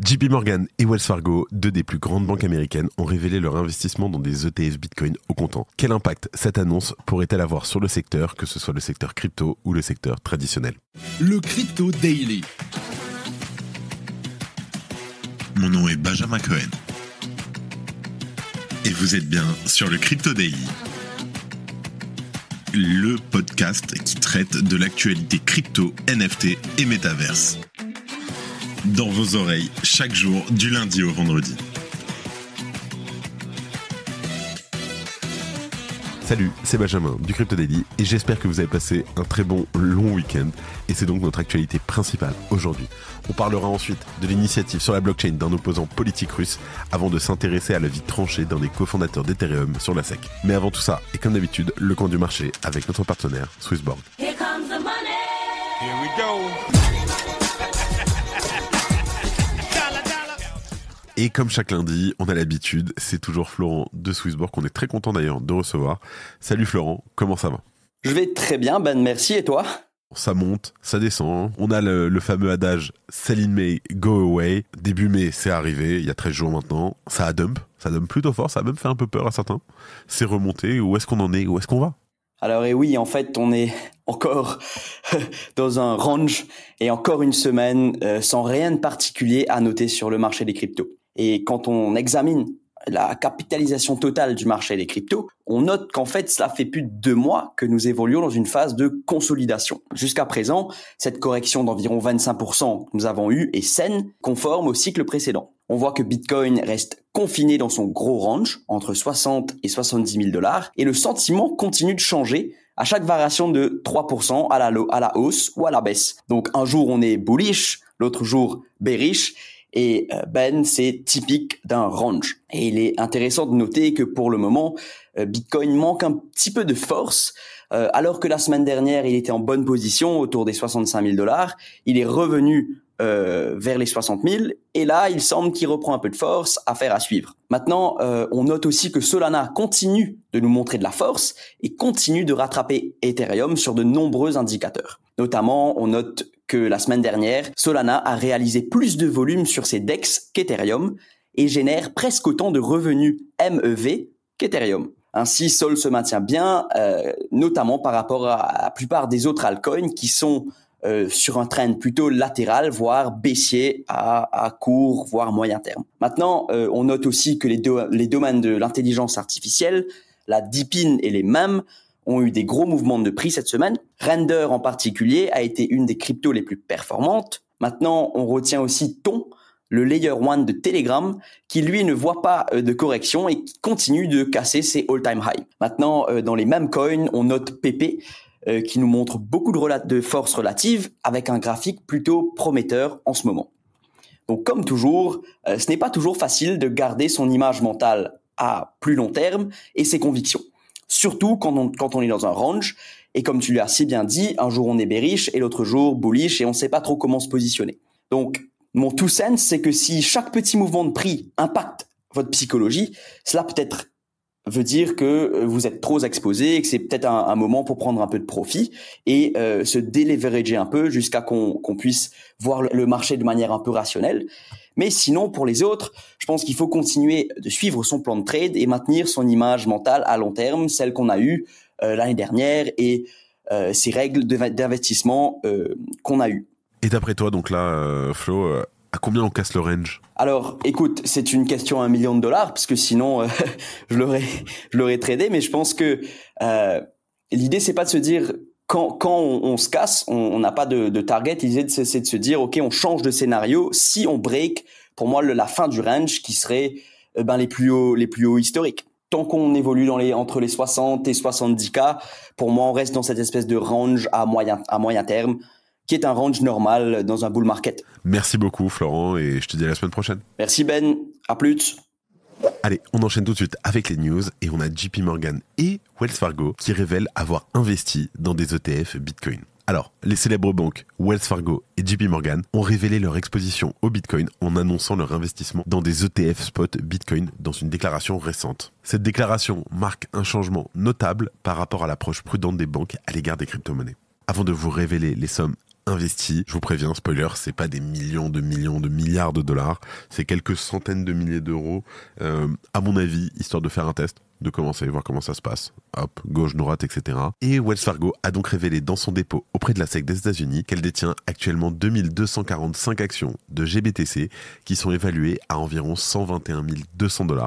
JP Morgan et Wells Fargo, deux des plus grandes banques américaines, ont révélé leur investissement dans des ETF Bitcoin au comptant. Quel impact cette annonce pourrait-elle avoir sur le secteur, que ce soit le secteur crypto ou le secteur traditionnel? Le Crypto Daily. Mon nom est Benjamin Cohen. Et vous êtes bien sur le Crypto Daily. Le podcast qui traite de l'actualité crypto, NFT et métaverse. Dans vos oreilles, chaque jour, du lundi au vendredi. Salut, c'est Benjamin du Crypto Daily et j'espère que vous avez passé un très bon long week-end. Et c'est donc notre actualité principale aujourd'hui. On parlera ensuite de l'initiative sur la blockchain d'un opposant politique russe avant de s'intéresser à la vie tranchée d'un des cofondateurs d'Ethereum sur la SEC. Mais avant tout ça, et comme d'habitude, le coin du marché avec notre partenaire Swissborg. Here comes the money. Here we go. Et comme chaque lundi, on a l'habitude, c'est toujours Florent de Swissborg qu'on est très content d'ailleurs de recevoir. Salut Florent, comment ça va? Je vais très bien, Ben, merci, et toi? Ça monte, ça descend. On a le fameux adage Sell in May, go away. Début mai, c'est arrivé, il y a 13 jours maintenant. Ça dump plutôt fort, ça a même fait un peu peur à certains. C'est remonté, où est-ce qu'on en est, où est-ce qu'on va? Alors, et oui, en fait, on est encore dans un range et encore une semaine sans rien de particulier à noter sur le marché des cryptos. Et quand on examine la capitalisation totale du marché des cryptos, on note qu'en fait, cela fait plus de 2 mois que nous évoluons dans une phase de consolidation. Jusqu'à présent, cette correction d'environ 25% que nous avons eue est saine, conforme au cycle précédent. On voit que Bitcoin reste confiné dans son gros range, entre 60 et 70 000 $, et le sentiment continue de changer à chaque variation de 3% à la hausse ou à la baisse. Donc un jour on est bullish, l'autre jour bearish, et Ben, c'est typique d'un range. Et il est intéressant de noter que pour le moment, Bitcoin manque un petit peu de force. Alors que la semaine dernière, il était en bonne position, autour des 65 000 $. Il est revenu vers les 60 000. Et là, il semble qu'il reprend un peu de force, affaire à suivre. Maintenant, on note aussi que Solana continue de nous montrer de la force et continue de rattraper Ethereum sur de nombreux indicateurs. Notamment, on note que la semaine dernière, Solana a réalisé plus de volume sur ses DEX qu'Ethereum et génère presque autant de revenus MEV qu'Ethereum. Ainsi, Sol se maintient bien, notamment par rapport à la plupart des autres altcoins qui sont sur un trend plutôt latéral, voire baissier à court, voire moyen terme. Maintenant, on note aussi que les domaines de l'intelligence artificielle, la DeepIn et les MEM, ont eu des gros mouvements de prix cette semaine. Render en particulier a été une des cryptos les plus performantes. Maintenant, on retient aussi Ton, le layer 1 de Telegram, qui lui ne voit pas de correction et qui continue de casser ses all-time high. Maintenant, dans les mêmes coins, on note PP, qui nous montre beaucoup de force relative avec un graphique plutôt prometteur en ce moment. Donc comme toujours, ce n'est pas toujours facile de garder son image mentale à plus long terme et ses convictions. Surtout quand on est dans un range, et comme tu l'as si bien dit, un jour on est bearish et l'autre jour bullish et on ne sait pas trop comment se positionner. Donc, mon two cents, c'est que si chaque petit mouvement de prix impacte votre psychologie, cela peut-être veut dire que vous êtes trop exposé et que c'est peut-être un moment pour prendre un peu de profit et se déleverager un peu jusqu'à qu'on puisse voir le marché de manière un peu rationnelle. Mais sinon, pour les autres, je pense qu'il faut continuer de suivre son plan de trade et maintenir son image mentale à long terme, celle qu'on a eue l'année dernière et ces règles d'investissement qu'on a eues. Et d'après toi, donc là, Flo, à combien on casse le range? Alors, écoute, c'est une question à $1 million, parce que sinon, je l'aurais tradé, mais je pense que l'idée, c'est pas de se dire... Quand on se casse, on n'a pas de target. L'idée, c'est de se dire, OK, on change de scénario. Si on break, pour moi, la fin du range qui serait les plus hauts historiques. Tant qu'on évolue entre les 60 et 70K, pour moi, on reste dans cette espèce de range à moyen terme, qui est un range normal dans un bull market. Merci beaucoup, Florent, et je te dis à la semaine prochaine. Merci, Ben. À plus. Allez, on enchaîne tout de suite avec les news et on a JP Morgan et Wells Fargo qui révèlent avoir investi dans des ETF Bitcoin. Alors, les célèbres banques Wells Fargo et JP Morgan ont révélé leur exposition au Bitcoin en annonçant leur investissement dans des ETF spot Bitcoin dans une déclaration récente. Cette déclaration marque un changement notable par rapport à l'approche prudente des banques à l'égard des crypto-monnaies. Avant de vous révéler les sommes investi. Je vous préviens, spoiler, c'est pas des millions de milliards de dollars, c'est quelques centaines de milliers d'euros, à mon avis, histoire de faire un test, de commencer, voir comment ça se passe. Hop, gauche, droite, etc. Et Wells Fargo a donc révélé dans son dépôt auprès de la SEC des États-Unis qu'elle détient actuellement 2245 actions de GBTC qui sont évaluées à environ 121 200 $,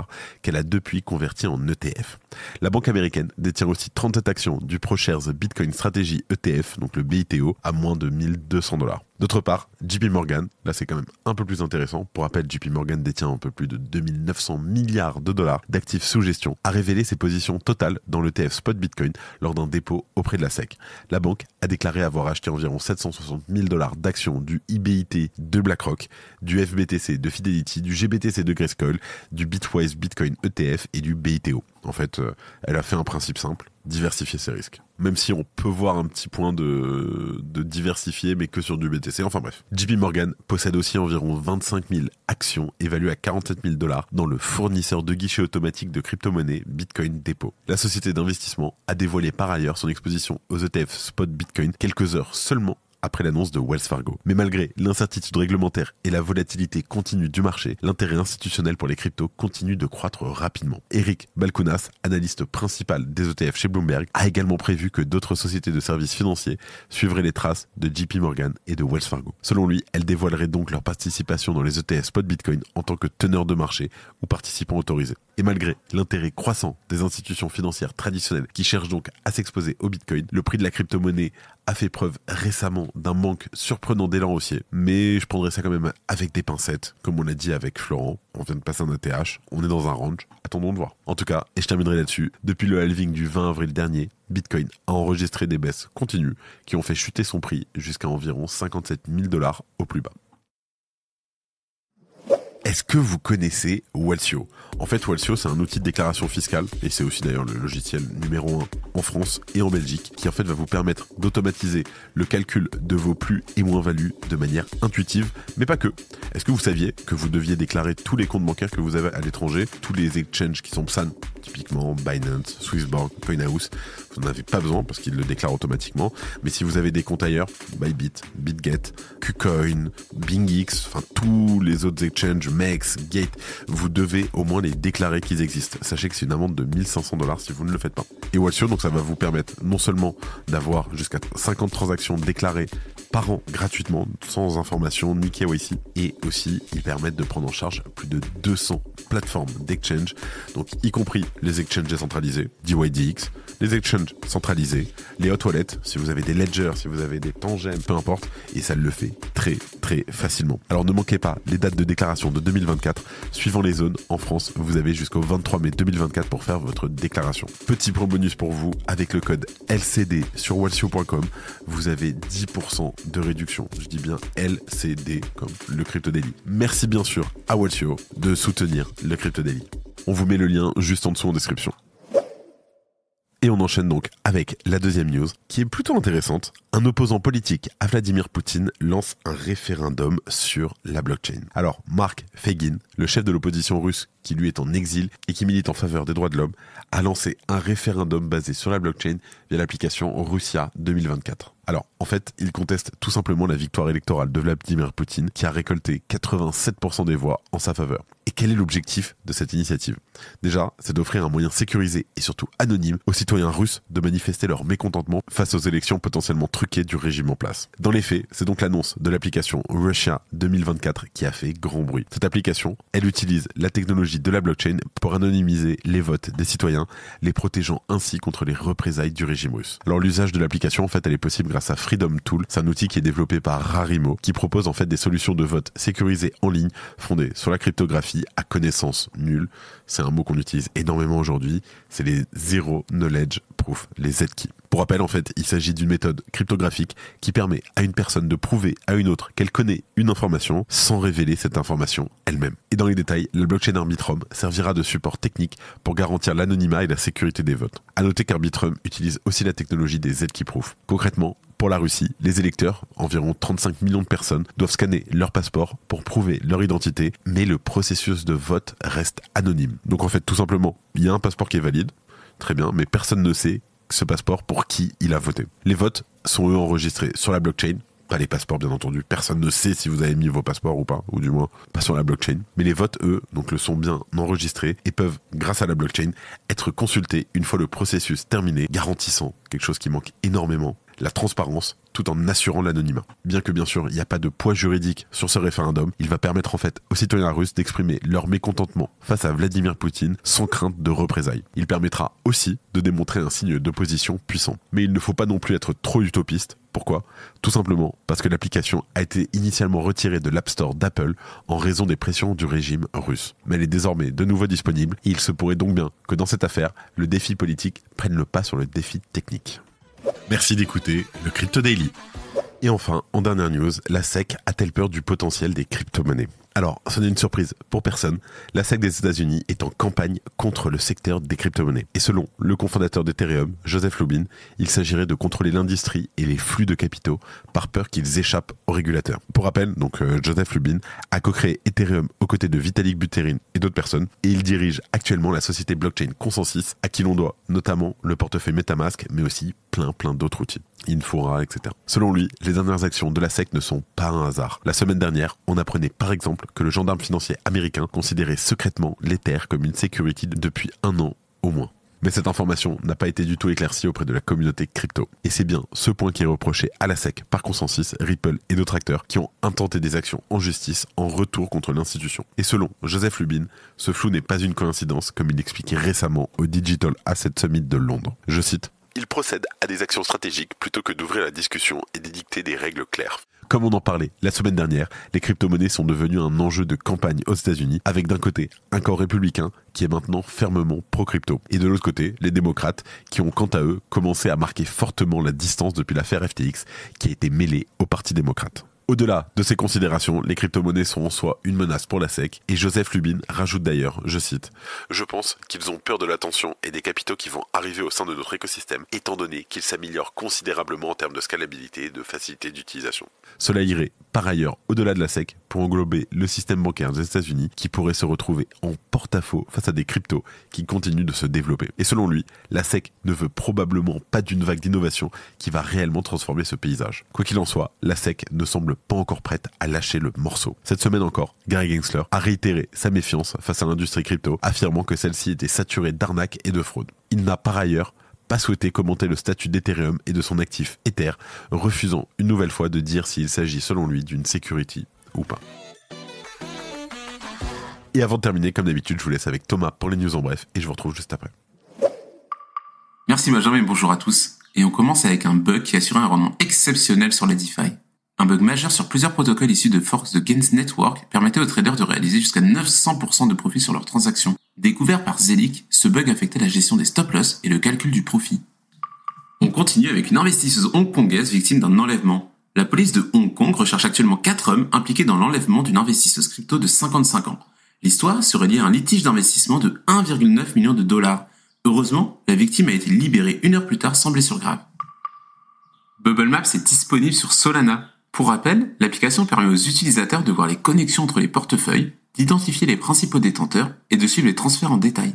qu'elle a depuis converties en ETF. La banque américaine détient aussi 37 actions du ProShares Bitcoin Strategy ETF, donc le BITO, à moins de 1200 $. D'autre part, JP Morgan, là c'est quand même un peu plus intéressant. Pour rappel, JP Morgan détient un peu plus de 2900 milliards de dollars d'actifs sous gestion, a révélé ses positions totales dans l'ETF Spot Bitcoin lors d'un dépôt auprès de la SEC. La banque a déclaré avoir acheté environ 760 000 $ d'actions du IBIT de BlackRock, du FBTC de Fidelity, du GBTC de Grayscale, du Bitwise Bitcoin ETF et du BITO. En fait, elle a fait un principe simple, diversifier ses risques. Même si on peut voir un petit point de diversifier, mais que sur du BTC, enfin bref. JP Morgan possède aussi environ 25 000 actions évaluées à 47 000 $ dans le fournisseur de guichets automatiques de crypto-monnaies Bitcoin Depot. La société d'investissement a dévoilé par ailleurs son exposition aux ETF Spot Bitcoin quelques heures seulement après l'annonce de Wells Fargo. Mais malgré l'incertitude réglementaire et la volatilité continue du marché, l'intérêt institutionnel pour les cryptos continue de croître rapidement. Eric Balkounas, analyste principal des ETF chez Bloomberg, a également prévu que d'autres sociétés de services financiers suivraient les traces de JP Morgan et de Wells Fargo. Selon lui, elles dévoileraient donc leur participation dans les ETF Spot Bitcoin en tant que teneurs de marché ou participants autorisés. Et malgré l'intérêt croissant des institutions financières traditionnelles qui cherchent donc à s'exposer au Bitcoin, le prix de la crypto-monnaie a fait preuve récemment d'un manque surprenant d'élan haussier. Mais je prendrais ça quand même avec des pincettes, comme on l'a dit avec Florent. On vient de passer un ATH, on est dans un range, attendons de voir. En tout cas, et je terminerai là-dessus, depuis le halving du 20 avril dernier, Bitcoin a enregistré des baisses continues qui ont fait chuter son prix jusqu'à environ 57 000 $ au plus bas. Est-ce que vous connaissez Walsio ? En fait, Walsio, c'est un outil de déclaration fiscale, et c'est aussi d'ailleurs le logiciel numéro 1 en France et en Belgique, qui en fait va vous permettre d'automatiser le calcul de vos plus et moins-values de manière intuitive, mais pas que. Est-ce que vous saviez que vous deviez déclarer tous les comptes bancaires que vous avez à l'étranger, tous les exchanges qui sont PSAN, typiquement Binance, Swissborg, CoinHouse, vous n'en avez pas besoin parce qu'ils le déclarent automatiquement, mais si vous avez des comptes ailleurs, Bybit, BitGet, KuCoin, BingX, enfin tous les autres exchanges, MEX, Gate, vous devez au moins les déclarer qu'ils existent. Sachez que c'est une amende de 1500 $ si vous ne le faites pas. Et Walsio, donc ça va vous permettre non seulement d'avoir jusqu'à 50 transactions déclarées par an gratuitement, sans information ni KYC, et aussi ils permettent de prendre en charge plus de 200 plateformes d'exchange, donc y compris les exchanges décentralisés, DYDX, les exchanges centralisés, les hot wallets, si vous avez des ledgers, si vous avez des tangents, peu importe, et ça le fait très très facilement. Alors ne manquez pas les dates de déclaration de 2024, suivant les zones, en France, vous avez jusqu'au 23 mai 2024 pour faire votre déclaration. Petit point bonus pour vous, avec le code LCD sur walsio.com, vous avez 10% de réduction. Je dis bien LCD comme le Crypto Daily. Merci bien sûr à Walsio de soutenir le Crypto Daily. On vous met le lien juste en dessous en description. Et on enchaîne donc avec la deuxième news, qui est plutôt intéressante. Un opposant politique à Vladimir Poutine lance un référendum sur la blockchain. Alors, Mark Feygin, le chef de l'opposition russe qui lui est en exil et qui milite en faveur des droits de l'homme, a lancé un référendum basé sur la blockchain via l'application Russia 2024. Alors, en fait, il conteste tout simplement la victoire électorale de Vladimir Poutine, qui a récolté 87% des voix en sa faveur. Et quel est l'objectif de cette initiative ? Déjà, c'est d'offrir un moyen sécurisé et surtout anonyme aux citoyens russes de manifester leur mécontentement face aux élections potentiellement truquées du régime en place. Dans les faits, c'est donc l'annonce de l'application Russia 2024 qui a fait grand bruit. Cette application, elle utilise la technologie de la blockchain pour anonymiser les votes des citoyens, les protégeant ainsi contre les représailles du régime russe. Alors l'usage de l'application, en fait, elle est possible grâce à Freedom Tool. C'est un outil qui est développé par Rarimo, qui propose en fait des solutions de vote sécurisées en ligne, fondées sur la cryptographie à connaissance nulle. C'est un mot qu'on utilise énormément aujourd'hui. C'est les Zero Knowledge Proof, les Z-keys. Pour rappel, en fait, il s'agit d'une méthode cryptographique qui permet à une personne de prouver à une autre qu'elle connaît une information sans révéler cette information elle-même. Et dans les détails, la blockchain Arbitrum servira de support technique pour garantir l'anonymat et la sécurité des votes. À noter qu'Arbitrum utilise aussi la technologie des Z-key proof. Concrètement, pour la Russie, les électeurs, environ 35 millions de personnes, doivent scanner leur passeport pour prouver leur identité, mais le processus de vote reste anonyme. Donc en fait, tout simplement, il y a un passeport qui est valide, très bien, mais personne ne sait ce passeport pour qui il a voté. Les votes sont eux enregistrés sur la blockchain Pas les passeports, bien entendu. Personne ne sait si vous avez mis vos passeports ou pas, ou du moins pas sur la blockchain. Mais les votes, eux, donc le sont bien enregistrés et peuvent, grâce à la blockchain, être consultés une fois le processus terminé, garantissant quelque chose qui manque énormément, la transparence, tout en assurant l'anonymat. Bien que bien sûr, il n'y a pas de poids juridique sur ce référendum, il va permettre en fait aux citoyens russes d'exprimer leur mécontentement face à Vladimir Poutine sans crainte de représailles. Il permettra aussi de démontrer un signe d'opposition puissant. Mais il ne faut pas non plus être trop utopiste. Pourquoi ? Tout simplement parce que l'application a été initialement retirée de l'App Store d'Apple en raison des pressions du régime russe. Mais elle est désormais de nouveau disponible et il se pourrait donc bien que dans cette affaire, le défi politique prenne le pas sur le défi technique. Merci d'écouter le Crypto Daily. Et enfin, en dernière news, la SEC a-t-elle peur du potentiel des crypto-monnaies ? Alors, ce n'est une surprise pour personne, la SEC des États-Unis est en campagne contre le secteur des crypto-monnaies. Et selon le cofondateur d'Ethereum, Joseph Lubin, il s'agirait de contrôler l'industrie et les flux de capitaux par peur qu'ils échappent aux régulateurs. Pour rappel, donc Joseph Lubin a co-créé Ethereum aux côtés de Vitalik Buterin et d'autres personnes, et il dirige actuellement la société blockchain Consensus, à qui l'on doit notamment le portefeuille MetaMask, mais aussi plein d'autres outils, Infura, etc. Selon lui, les dernières actions de la SEC ne sont pas un hasard. La semaine dernière, on apprenait par exemple que le gendarme financier américain considérait secrètement l'Ether comme une security depuis 1 an au moins. Mais cette information n'a pas été du tout éclaircie auprès de la communauté crypto. Et c'est bien ce point qui est reproché à la SEC par Consensus, Ripple et d'autres acteurs qui ont intenté des actions en justice en retour contre l'institution. Et selon Joseph Lubin, ce flou n'est pas une coïncidence comme il l'expliquait récemment au Digital Asset Summit de Londres. Je cite: Il procède à des actions stratégiques plutôt que d'ouvrir la discussion et d'édicter des règles claires. Comme on en parlait la semaine dernière, les crypto-monnaies sont devenues un enjeu de campagne aux États-Unis, avec d'un côté un corps républicain qui est maintenant fermement pro-crypto, et de l'autre côté les démocrates qui ont quant à eux commencé à marquer fortement la distance depuis l'affaire FTX qui a été mêlée au Parti démocrate. Au-delà de ces considérations, les crypto-monnaies sont en soi une menace pour la SEC, et Joseph Lubin rajoute d'ailleurs, je cite, « Je pense qu'ils ont peur de l'attention et des capitaux qui vont arriver au sein de notre écosystème, étant donné qu'ils s'améliorent considérablement en termes de scalabilité et de facilité d'utilisation. » Cela irait par ailleurs au-delà de la SEC pour englober le système bancaire des États-Unis qui pourrait se retrouver en porte-à-faux face à des cryptos qui continuent de se développer. Et selon lui, la SEC ne veut probablement pas d'une vague d'innovation qui va réellement transformer ce paysage. Quoi qu'il en soit, la SEC ne semble pas encore prête à lâcher le morceau. Cette semaine encore, Gary Gensler a réitéré sa méfiance face à l'industrie crypto, affirmant que celle-ci était saturée d'arnaques et de fraudes. Il n'a par ailleurs pas souhaité commenter le statut d'Ethereum et de son actif Ether, refusant une nouvelle fois de dire s'il s'agit selon lui d'une security ou pas. Et avant de terminer, comme d'habitude, je vous laisse avec Thomas pour les news en bref, et je vous retrouve juste après. Merci Benjamin et bonjour à tous. Et on commence avec un bug qui assurait un rendement exceptionnel sur les DeFi. Un bug majeur sur plusieurs protocoles issus de forks de Gains Network permettait aux traders de réaliser jusqu'à 900% de profit sur leurs transactions. Découvert par Zelic, ce bug affectait la gestion des stop-loss et le calcul du profit. On continue avec une investisseuse hongkongaise victime d'un enlèvement. La police de Hong Kong recherche actuellement 4 hommes impliqués dans l'enlèvement d'une investisseuse crypto de 55 ans. L'histoire serait liée à un litige d'investissement de 1,9 million de dollars. Heureusement, la victime a été libérée 1 heure plus tard sans blessure grave. Bubble Maps est disponible sur Solana. Pour rappel, l'application permet aux utilisateurs de voir les connexions entre les portefeuilles, d'identifier les principaux détenteurs et de suivre les transferts en détail.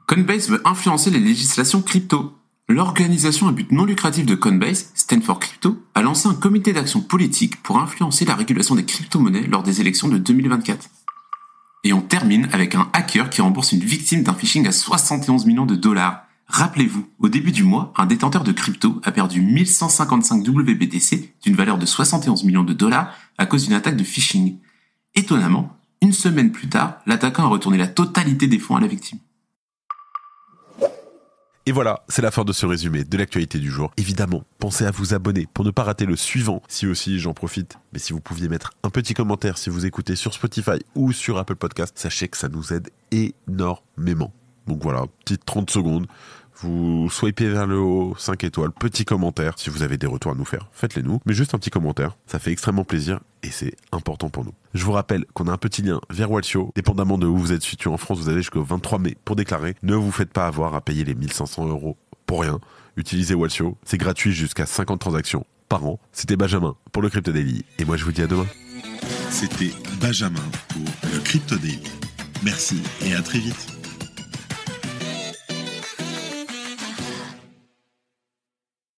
Coinbase veut influencer les législations crypto. L'organisation à but non lucratif de Coinbase, Stand for Crypto, a lancé un comité d'action politique pour influencer la régulation des crypto-monnaies lors des élections de 2024. Et on termine avec un hacker qui rembourse une victime d'un phishing à 71 millions de dollars. Rappelez-vous, au début du mois, un détenteur de crypto a perdu 1155 WBTC d'une valeur de 71 millions de dollars à cause d'une attaque de phishing. Étonnamment, une semaine plus tard, l'attaquant a retourné la totalité des fonds à la victime. Et voilà, c'est la fin de ce résumé de l'actualité du jour. Évidemment, pensez à vous abonner pour ne pas rater le suivant. Si aussi j'en profite, mais si vous pouviez mettre un petit commentaire si vous écoutez sur Spotify ou sur Apple Podcast, sachez que ça nous aide énormément. Donc voilà, petite 30 secondes, vous swipez vers le haut, 5 étoiles, petit commentaire, si vous avez des retours à nous faire, faites-les nous, mais juste un petit commentaire, ça fait extrêmement plaisir et c'est important pour nous. Je vous rappelle qu'on a un petit lien vers Walsio, dépendamment de où vous êtes situé en France, vous avez jusqu'au 23 mai pour déclarer, ne vous faites pas avoir à payer les 1500 € pour rien, utilisez Walsio, c'est gratuit jusqu'à 50 transactions par an. C'était Benjamin pour le Crypto Daily et moi je vous dis à demain. C'était Benjamin pour le Crypto Daily. Merci et à très vite.